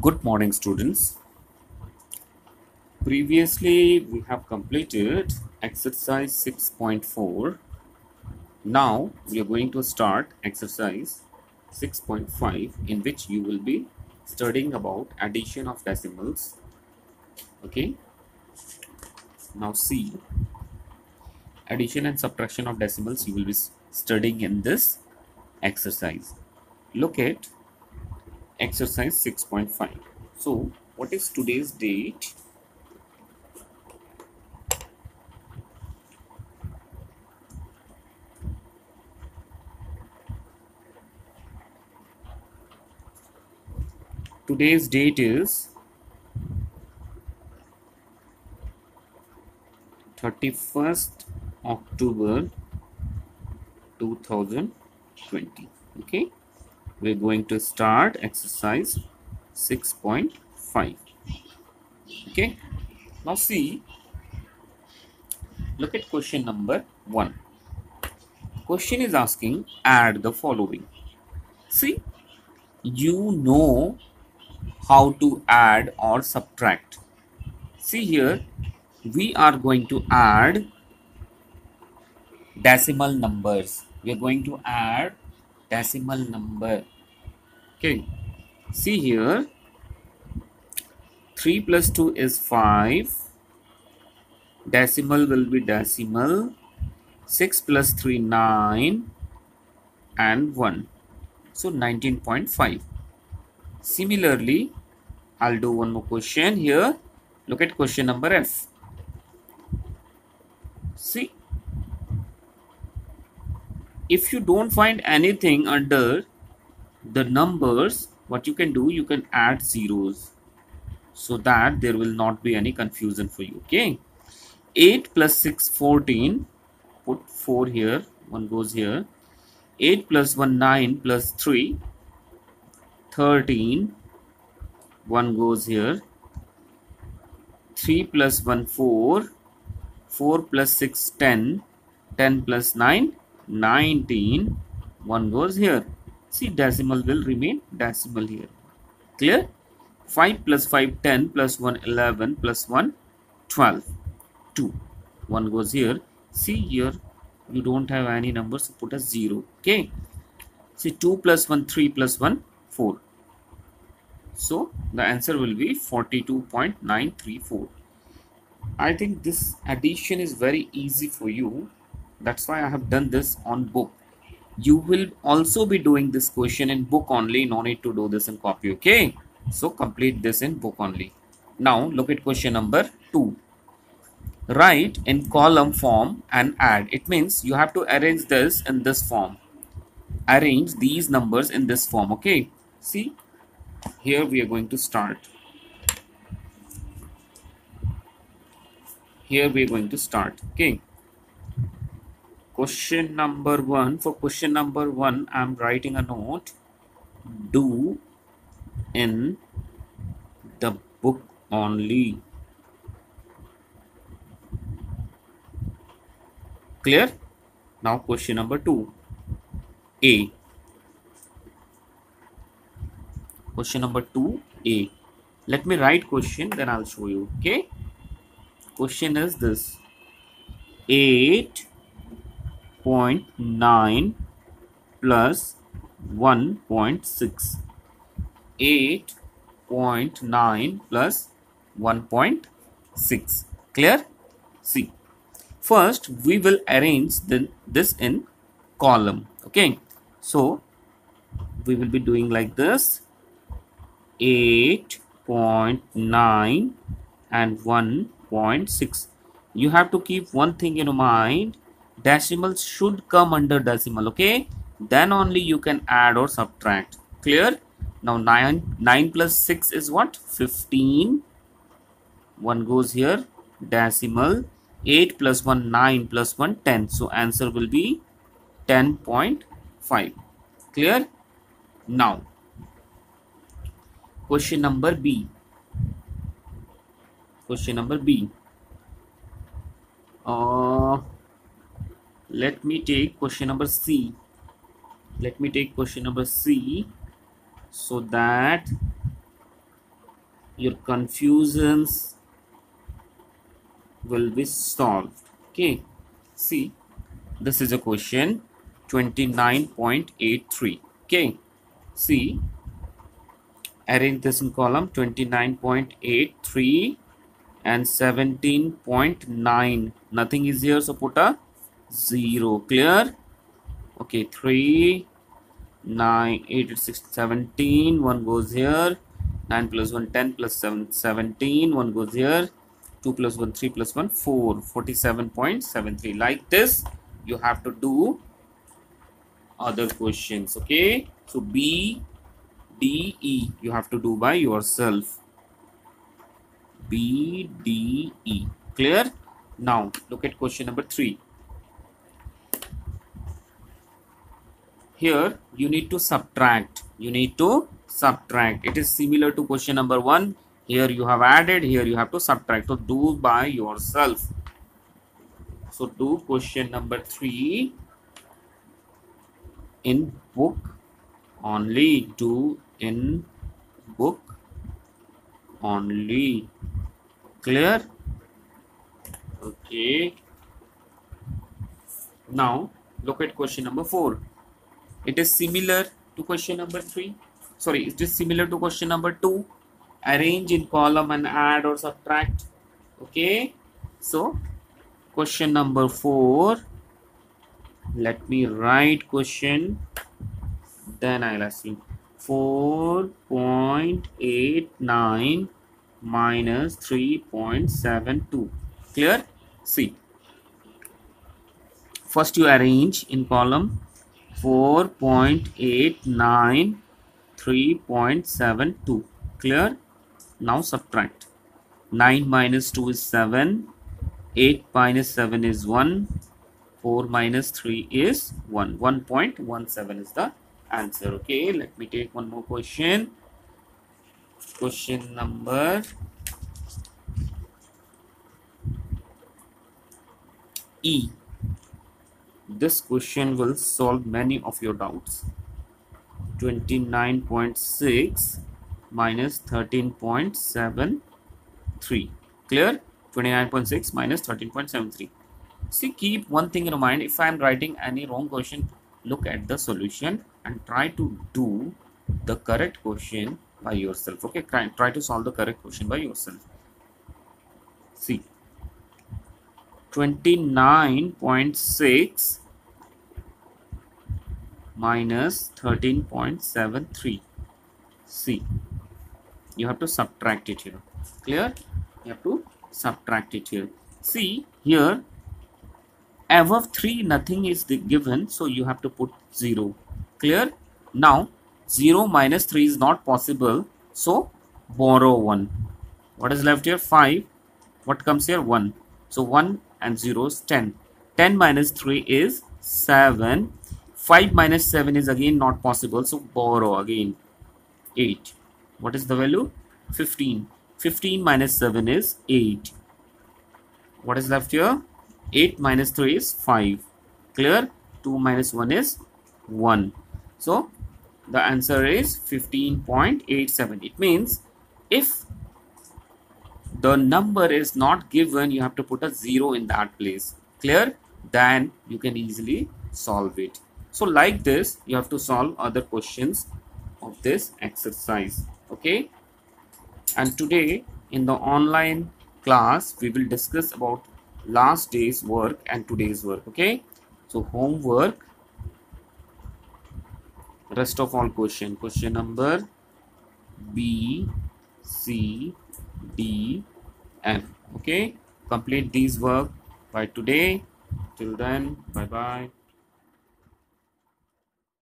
Good morning, students. Previously, we have completed exercise 6.4. Now, we are going to start exercise 6.5, in which you will be studying about addition of decimals. Okay. Now, see, addition and subtraction of decimals you will be studying in this exercise. Look at exercise 6.5. So, what is today's date? Today's date is 31st October 2020. Okay, we're going to start exercise 6.5. Okay, now see, look at question number 1. Question is asking add the following. See, you know how to add or subtract. See here, we are going to add decimal numbers. We are going to add decimal number. Okay, see here, 3 plus 2 is 5. Decimal will be decimal. 6 plus 3, 9 and 1. So 19.5. Similarly, I'll do one more question here. Look at question number F. See, if you don't find anything under the numbers, what you can do, you can add zeros so that there will not be any confusion for you. Okay, 8 plus 6, 14. Put 4 here, 1 goes here. 8 plus 1, 9 plus 3, 13. 1 goes here. 3 plus 1, 4. 4 plus 6, 10. 10 plus 9, 19. 1 goes here. See, decimal will remain decimal here. Clear? 5 plus 5, 10 plus 1, 11 plus 1, 12. 2. 1 goes here. See here, you don't have any numbers, so put a 0. Okay. See, 2 plus 1, 3 plus 1, 4. So the answer will be 42.934. I think this addition is very easy for you. That's why I have done this on book. You will also be doing this question in book only. No need to do this in copy. Okay. So complete this in book only. Now look at question number 2. Write in column form and add. It means you have to arrange this in this form. Arrange these numbers in this form. Okay. See, here we are going to start. Here we are going to start. Okay. Question number 1. For question number 1, I am writing a note. Do in the book only. Clear? Now question number 2. A. Question number 2, A. Let me write question, then I'll show you. Okay. Question is this. 8.9 plus 1.6. 8.9 plus 1.6. Clear? See. First, we will arrange this in column. Okay. So, we will be doing like this. 8.9 and 1.6. You have to keep one thing in mind. Decimals should come under decimal. Okay. Then only you can add or subtract. Clear? Now 9 plus 6 is what? 15. 1 goes here. Decimal. 8 plus 1, 9 plus 1, 10. So answer will be 10.5. Clear? Now, question number B. Question number B. Let me take question number C. Let me take question number C so that your confusions will be solved. Okay, see, this is a question 29.83. okay, see, arrange this in column 29.83 and 17.9. nothing is here, so put a 0. Clear? Okay, 3 9 8 6 17, 1 goes here, 9 plus 1 10 plus 7 17, 1 goes here, 2 plus 1 3 plus 1 4, 47.73. like this you have to do other questions. Okay, so B, D, E you have to do by yourself. B, D, E. Clear? Now look at question number 3. Here you need to subtract. It is similar to question number 1. Here you have added, here you have to subtract. So do by yourself. So do question number 3 in book only. Do in book only. Clear? Okay. Now look at question number 4. It is similar to question number 3. Sorry, it is similar to question number 2. Arrange in column and add or subtract. Okay. So question number 4. Let me write question. Then I'll ask you. 4.89 minus 3.72. Clear? See. First you arrange in column 4.89 3.72. Clear? Now subtract. 9 minus 2 is 7. 8 minus 7 is 1. 4 minus 3 is 1. 1.17 is the answer. Okay, let me take one more question. Question number E. This question will solve many of your doubts. 29.6 minus 13.73. Clear? 29.6 minus 13.73. See, keep one thing in mind. If I am writing any wrong question, look at the solution and try to do the correct question by yourself. Okay, try to solve the correct question by yourself. See, 29.6 minus 13.73. See, you have to subtract it here. Clear? You have to subtract it here. See, here above 3 nothing is given, so you have to put 0. Clear? Now 0 minus 3 is not possible, so borrow 1. What is left here? 5. What comes here? 1. So 1 and 0 is 10. 10 minus 3 is 7. 5 minus 7 is again not possible, so borrow again 8. What is the value? 15. 15 minus 7 is 8. What is left here? 8 minus 3 is 5. Clear? 2 minus 1 is 1. So the answer is 15.87. It means if the number is not given, you have to put a 0 in that place. Clear? Then you can easily solve it. So like this, you have to solve other questions of this exercise. Okay? And today in the online class, we will discuss about last day's work and today's work. Okay? So homework, rest of all question number B, C, D, F. Okay, complete these work by today. Till then, bye bye.